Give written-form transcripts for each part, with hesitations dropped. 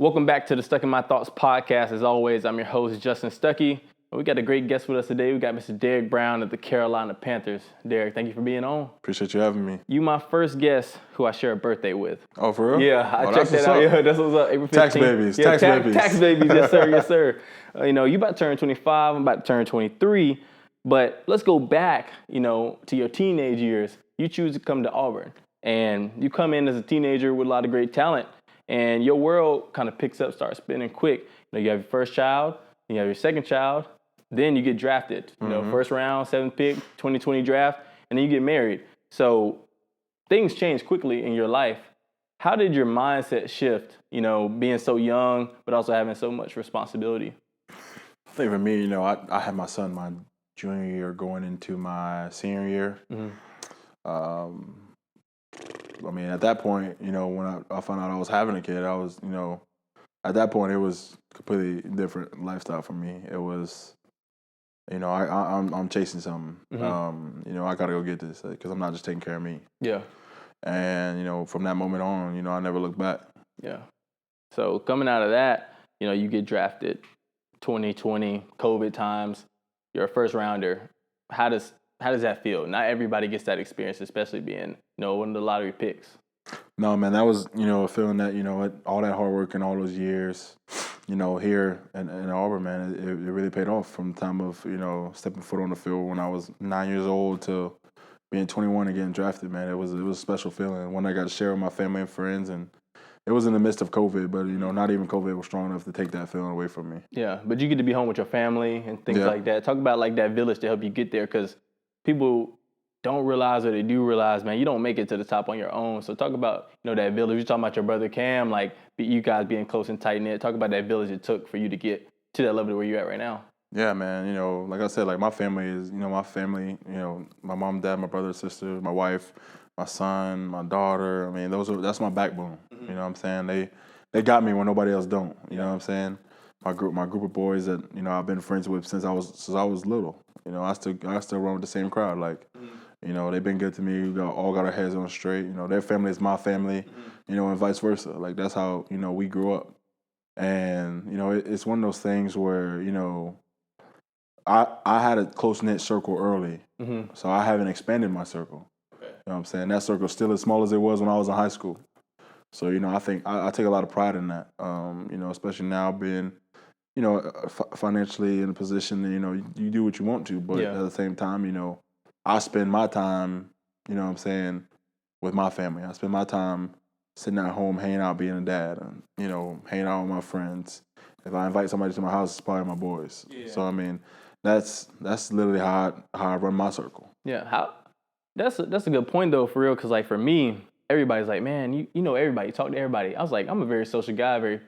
Welcome back to the Stuck in My Thoughts podcast. As always, I'm your host, Justin Stuckey. We got a great guest with us today. We got Mr. Derrick Brown of the Carolina Panthers. Derrick, thank you for being on. Appreciate you having me. You my first guest who I share a birthday with. Oh, for real? Yeah, I checked that out. Yeah, that's what's up. April 15th. Tax babies. Yeah, tax babies. Tax babies, yes sir, yes sir. You about to turn 25, I'm about to turn 23. But let's go back, to your teenage years. You choose to come to Auburn. And you come in as a teenager with a lot of great talent. And your world kind of picks up, starts spinning quick. You have your first child, you have your second child, then you get drafted. First round, 7th pick, 2020 draft, and then you get married. So things change quickly in your life. How did your mindset shift, being so young, but also having so much responsibility? I think for me, I had my son my junior year going into my senior year. At that point, when I found out I was having a kid, I was, at that point, it was completely different lifestyle for me. It was, I'm chasing something. I got to go get this because I'm not just taking care of me. Yeah. And, from that moment on, I never looked back. Yeah. So coming out of that, you get drafted 2020, COVID times, you're a first rounder. How does that feel? Not everybody gets that experience, especially being, one of the lottery picks. No, man, that was, a feeling that, all that hard work and all those years, here in Auburn, man, it really paid off from the time of, stepping foot on the field when I was 9 years old to being 21 and getting drafted, man. It was a special feeling. One I got to share with my family and friends, and it was in the midst of COVID, but, not even COVID was strong enough to take that feeling away from me. Yeah, but you get to be home with your family and things like that. Talk about, that village to help you get there, because people don't realize, or they do realize, man, you don't make it to the top on your own. So talk about, that village. You're talking about your brother Cam, you guys being close and tight-knit. Talk about that village it took for you to get to that level where you're at right now. Yeah, man. Like I said, my family is, my family, my mom, dad, my brother, sister, my wife, my son, my daughter. That's my backbone. You know what I'm saying? They got me when nobody else don't. You know what I'm saying? My group of boys that, I've been friends with since I was little. I still run with the same crowd. They've been good to me. We all got our heads on straight. Their family is my family, and vice versa. That's how, we grew up. And, it's one of those things where, I had a close-knit circle early. So I haven't expanded my circle. Okay. You know what I'm saying? That circle's still as small as it was when I was in high school. So, I think I take a lot of pride in that, especially now being, financially in a position that, you do what you want to. But at the same time, I spend my time, with my family. I spend my time sitting at home, hanging out, being a dad, and, hanging out with my friends. If I invite somebody to my house, it's probably my boys. Yeah. So, that's literally how I run my circle. Yeah, that's a good point, though, for real, because, for me, everybody's like, man, you know everybody, you talk to everybody. I was like, I'm a very social guy, very,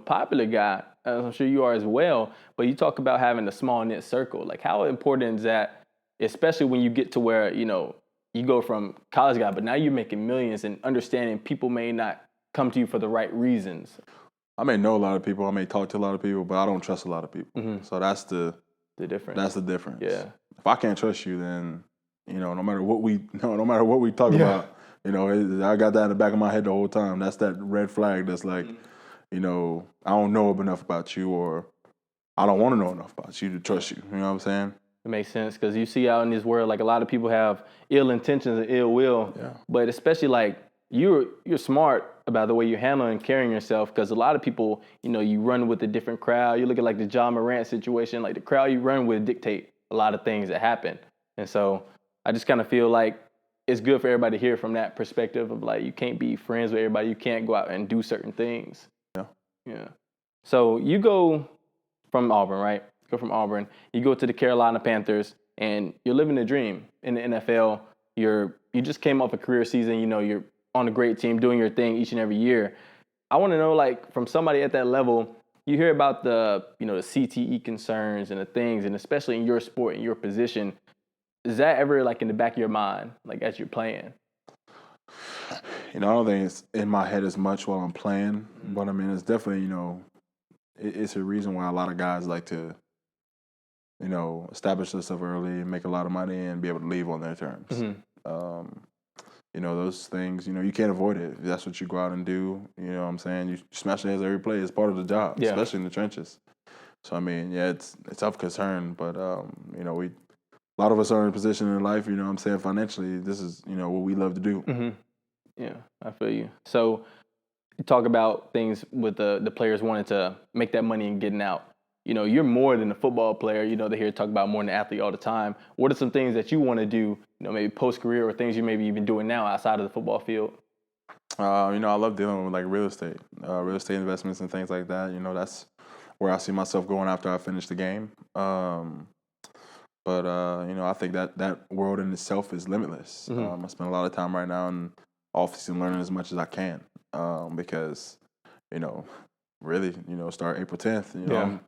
popular guy. I'm sure you are as well. But you talk about having a small-knit circle. How important is that? Especially when you get to where, you go from college guy, but now you're making millions and understanding people may not come to you for the right reasons. I may know a lot of people, I may talk to a lot of people, but I don't trust a lot of people. So that's the difference. That's the difference. Yeah. If I can't trust you, then, no matter what we talk about, I got that in the back of my head the whole time. That's that red flag that's I don't know enough about you, or I don't want to know enough about you to trust you. You know what I'm saying? It makes sense, because you see out in this world, a lot of people have ill intentions and ill will. Yeah. But especially you're smart about the way you handle and carrying yourself, because a lot of people, you run with a different crowd. You look at the John Morant situation, the crowd you run with dictate a lot of things that happen. And so I just kind of feel like it's good for everybody to hear from that perspective of you can't be friends with everybody. You can't go out and do certain things. Yeah. Yeah. So you go from Auburn, right? You go to the Carolina Panthers, and you're living the dream in the NFL. You just came off a career season. You're on a great team, doing your thing each and every year. I want to know, from somebody at that level, you hear about the CTE concerns and the things, and especially in your sport and your position. Is that ever in the back of your mind, as you're playing? I don't think it's in my head as much while I'm playing, but it's definitely, it's a reason why a lot of guys like to, establish themselves early and make a lot of money and be able to leave on their terms. those things, you can't avoid it. If that's what you go out and do, you know what I'm saying? You smash your heads every play. It's part of the job, especially in the trenches. So, I mean, yeah, it's of concern, but, a lot of us are in a position in life, you know what I'm saying, financially, this is, what we love to do. Mm-hmm. Yeah, I feel you. So you talk about things with the players wanting to make that money and getting out. You're more than a football player. They hear talk about more than an athlete all the time. What are some things that you want to do, maybe post-career or things you may be even doing now outside of the football field? I love dealing with like real estate investments and things like that. That's where I see myself going after I finish the game. But I think that world in itself is limitless. I spend a lot of time right now in office and learning as much as I can because, really, start April 10th. I'm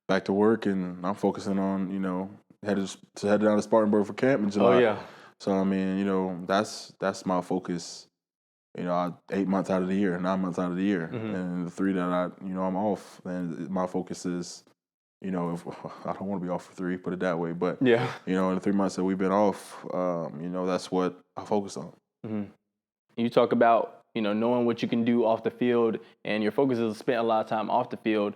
back to work and I'm focusing on, headed down to Spartanburg for camp in July. Oh, yeah. So, I mean, that's my focus. 8 months out of the year, 9 months out of the year, and the 3 that I'm off. Then my focus is, if I don't want to be off for 3, put it that way. But in the 3 months that we've been off, that's what I focus on. Mm-hmm. You talk about knowing what you can do off the field, and your focus is spent a lot of time off the field.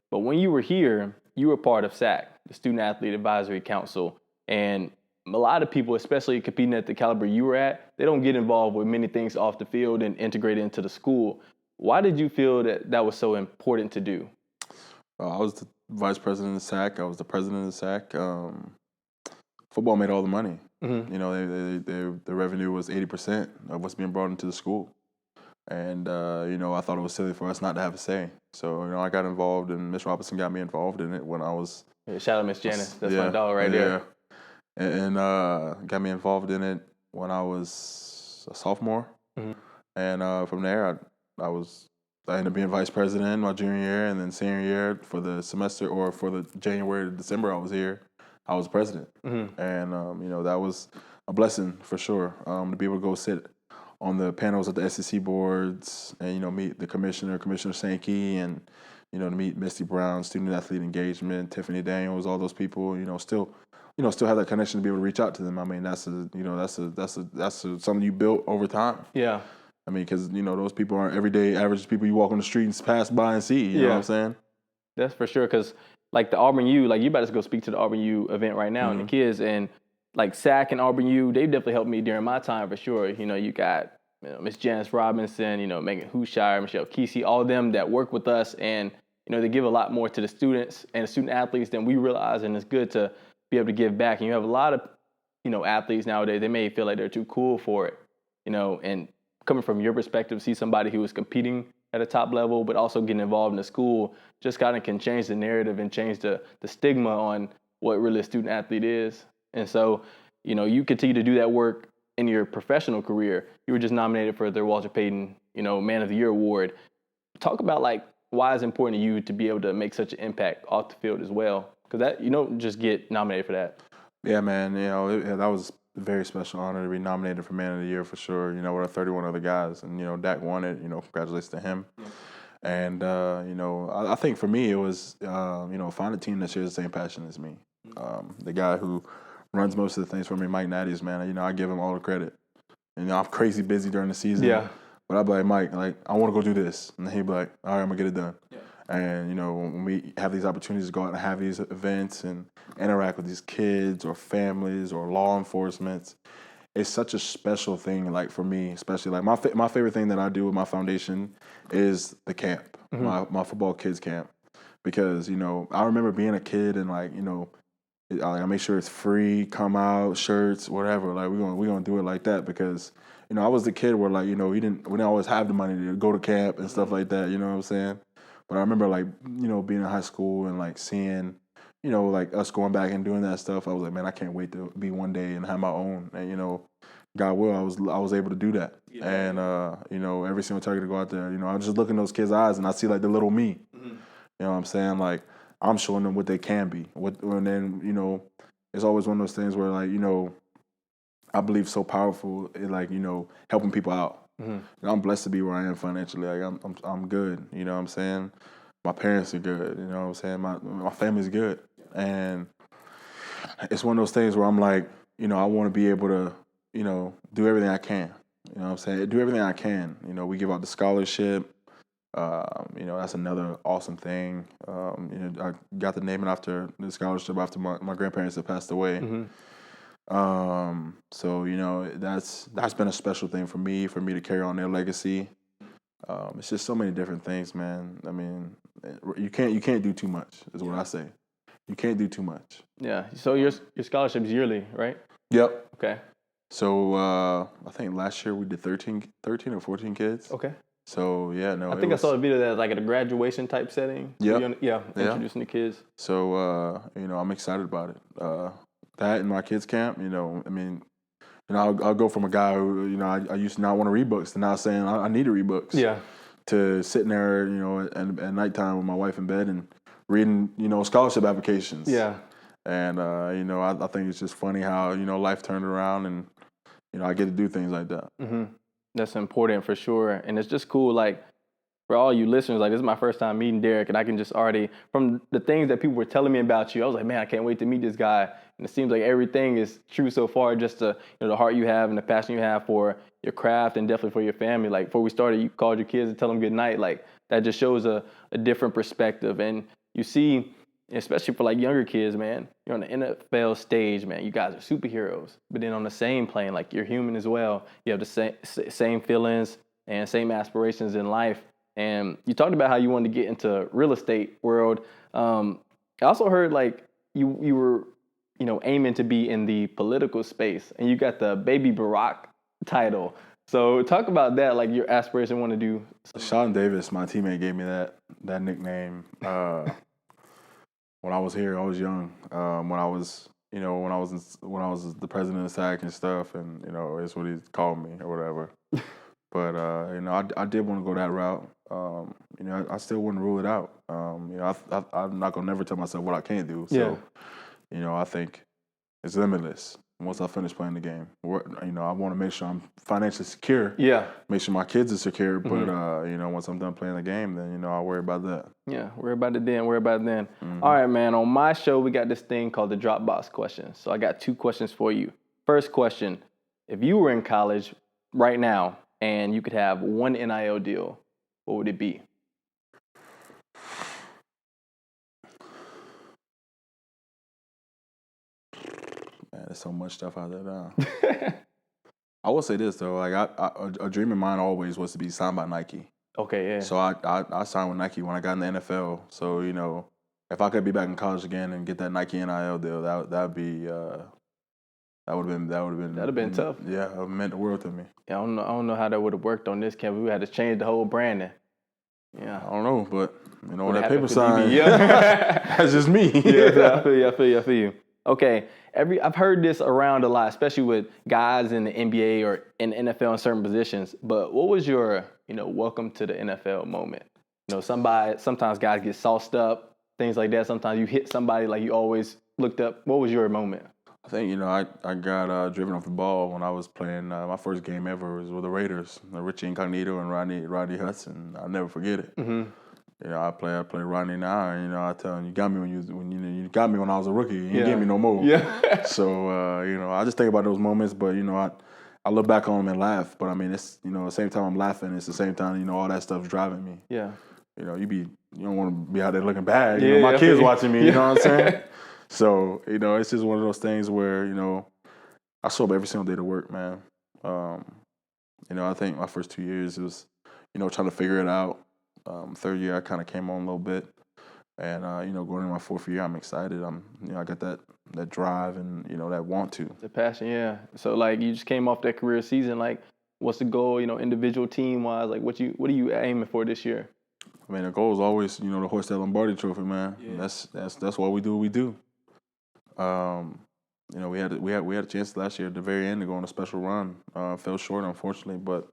But when you were here, you were part of SAC, the Student Athlete Advisory Council, and a lot of people, especially competing at the caliber you were at, they don't get involved with many things off the field and integrate it into the school. Why did you feel that was so important to do? I was the vice president of SAC. I was the president of SAC. Football made all the money. The revenue was 80% of what's being brought into the school. And, I thought it was silly for us not to have a say. So, I got involved, and Miss Robinson got me involved in it when I was... Yeah, shout out Miss Janice. That's my dog right there. And got me involved in it when I was a sophomore. And from there, I ended up being vice president my junior year, and then senior year for the semester, or for the January to December I was here, I was president. And, that was a blessing for sure, to be able to go sit on the panels at the SEC boards and, meet the Commissioner Sankey, and, to meet Misty Brown, student athlete engagement, Tiffany Daniels, all those people, still have that connection to be able to reach out to them. I mean, that's something you built over time. Yeah. I mean, because, those people aren't everyday average people you walk on the street and pass by and see. You know what I'm saying? That's for sure. Because, like, the Auburn U, like, you about to go speak to the Auburn U event right now, and the kids, and, like, SAC and Auburn U, they definitely helped me during my time for sure. You got Miss Janice Robinson, Megan Hushire, Michelle Kesey, all of them that work with us, and, they give a lot more to the students and the student athletes than we realize, and it's good to be able to give back. And you have a lot of, athletes nowadays, they may feel like they're too cool for it, and coming from your perspective, see somebody who is competing at a top level, but also getting involved in the school, just kind of can change the narrative and change the stigma on what really a student athlete is. And so, you continue to do that work in your professional career. You were just nominated for the Walter Payton, Man of the Year award. Talk about, like, why it's important to you to be able to make such an impact off the field as well. Because that, you don't just get nominated for that. Yeah, man. That was a very special honor to be nominated for Man of the Year for sure. With 31 other guys, and Dak won it. Congratulations to him. And I think for me it was find a team that shares the same passion as me. The guy who runs most of the things for me, Mike Natty's, man. I give him all the credit. I'm crazy busy during the season. Yeah. But I'd be like, Mike, like, I want to go do this, and he'd be like, all right, I'm gonna get it done. Yeah. And when we have these opportunities to go out and have these events and interact with these kids or families or law enforcement, it's such a special thing. Like, for me, especially, like, my favorite thing that I do with my foundation is the camp, my football kids camp, because I remember being a kid and, like, I make sure it's free, come out, shirts, whatever. Like, we're gonna do it like that because I was the kid where, like, we didn't always have the money to go to camp and stuff like that. You know what I'm saying? But I remember, like, being in high school and, like, seeing, like, us going back and doing that stuff. I was like, man, I can't wait to be one day and have my own. And God will, I was able to do that. Yeah. And every single target to go out there, I just look in those kids' eyes and I see, like, the little me. You know what I'm saying? Like, I'm showing them what they can be. And then, it's always one of those things where, like, I believe so powerful in, like, helping people out. I'm blessed to be where I am financially. Like, I'm good. You know what I'm saying? My parents are good. You know what I'm saying? My family's good. And it's one of those things where I'm like, I want to be able to, do everything I can You know what I'm saying? Do everything I can. You know, we give out the scholarship. You know, that's another awesome thing. You know, I got the name after the scholarship after my grandparents had passed away. So, you know, that's been a special thing for me to carry on their legacy. It's just so many different things, man. I mean, you can't do too much, is what I say. You can't do too much. Yeah. So your scholarship's yearly, right? Yep. Okay. So I think last year we did 13 or 14 kids. Okay. So yeah, no. I think I saw a video that like at a graduation type setting. Yep. Yeah. Introducing the kids. So you know, I'm excited about it. That and my kids camp, you know, I mean, you know, I'll go from a guy who, you know, I used to not want to read books to now saying I need to read books. Yeah. To sitting there, you know, at nighttime with my wife in bed and reading, you know, scholarship applications. Yeah. And you know, I think it's just funny how, you know, life turned around and, you know, I get to do things like that. Mm-hmm. That's important for sure. And it's just cool, like, for all you listeners, like, this is my first time meeting Derrick, and I can just already, from the things that people were telling me about you, I was like, man, I can't wait to meet this guy. And it seems like everything is true so far, just the, you know, the heart you have and the passion you have for your craft and definitely for your family. Like, before we started, you called your kids to tell them good night. Like, that just shows a different perspective. And you see, especially for like younger kids, man, you're on the NFL stage, man, you guys are superheroes. But then on the same plane, like, you're human as well. You have the same feelings and same aspirations in life. And you talked about how you wanted to get into real estate world. I also heard like you were, you know, aiming to be in the political space, and you got the Baby Barack title. So talk about that, like your aspiration, want to do. Sean Davis, my teammate, gave me that nickname when I was here. I was young. When I was the president of SAC and stuff, and you know, it's what he called me or whatever. But you know, I did want to go that route. You know, I still wouldn't rule it out. You know, I'm not gonna never tell myself what I can't do. So, Yeah. you know, I think it's limitless. Once I finish playing the game, you know, I want to make sure I'm financially secure. Yeah. Make sure my kids are secure. But you know, once I'm done playing the game, then you know, I'll worry about that. Yeah, worry about it then. All right, man. On my show, we got this thing called the Dropbox questions. So I got 2 questions for you. First question: if you were in college right now and you could have one NIL deal, what would it be? Man, there's so much stuff out there now. I will say this though, like a dream of mine always was to be signed by Nike. Okay, yeah. So I signed with Nike when I got in the NFL. So you know, if I could be back in college again and get that Nike NIL deal, that would have been tough. Yeah, it would meant the world to me. Yeah, I don't know how that would have worked on this campus. We had to change the whole branding. Yeah. I don't know, but you know, when that happened paper for signed, DB? that's just me. Yeah, I feel you. Okay, I've heard this around a lot, especially with guys in the NBA or in the NFL in certain positions. But what was your, you know, welcome to the NFL moment? You know, sometimes guys get sauced up, things like that. Sometimes you hit somebody like you always looked up. What was your moment? I think, you know, I got driven off the ball when I was playing. My first game ever was with the Raiders, Richie Incognito and Rodney Hudson. I'll never forget it. Mm-hmm. You know, I play Rodney now, and you know, I tell him, you got me you got me when I was a rookie. You didn't give me no more. Yeah. So you know, I just think about those moments, but you know, I look back on them and laugh. But I mean, it's, you know, at the same time I'm laughing, it's the same time, you know, all that stuff's driving me. Yeah. You know, you don't want to be out there looking bad. You know, my kids watching me. You know what I'm saying? So you know, it's just one of those things where, you know, I show up every single day to work, man. You know, I think my first 2 years it was, you know, trying to figure it out. Third year, I kind of came on a little bit, and you know, going into my 4th year, I'm excited. You know, I got that drive and, you know, that want to. The passion, yeah. So like, you just came off that career season. Like, what's the goal? You know, individual, team wise. Like, what are you aiming for this year? I mean, the goal is always, you know, to hoist that Lombardi Trophy, man. Yeah. That's why we do what we do. You know, we had a chance last year at the very end to go on a special run. Fell short, unfortunately, but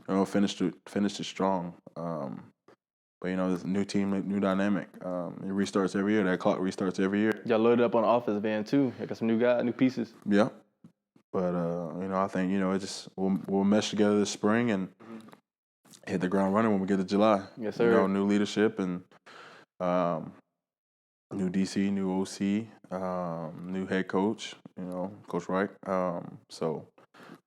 you know, finished it strong. But you know, this new team, new dynamic. It restarts every year. That clock restarts every year. Y'all loaded up on the offensive end too. I got some new guys, new pieces. Yeah, but you know, I think, you know, it just we'll mesh together this spring and hit the ground running when we get to July. Yes, sir. You know, new leadership and new DC, new OC, new head coach. You know, Coach Reich. So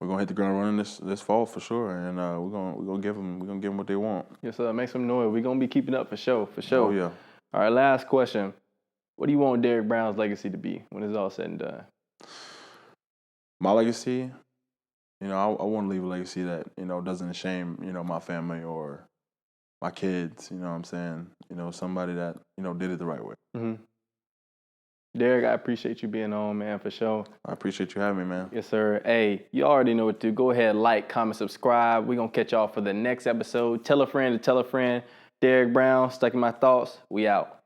we're gonna hit the ground running this fall for sure, and we're gonna give them what they want. Yes, sir. Make some noise. We're gonna be keeping up for sure. Oh yeah. All right, last question. What do you want Derrick Brown's legacy to be when it's all said and done? My legacy, I want to leave a legacy that doesn't shame my family or my kids. You know what I'm saying? Somebody that did it the right way. Mm-hmm. Derrick, I appreciate you being on, man, for sure. I appreciate you having me, man. Yes, sir. Hey, you already know what to do. Go ahead, like, comment, subscribe. We're going to catch y'all for the next episode. Tell a friend to tell a friend. Derrick Brown, Stuck in My Thoughts. We out.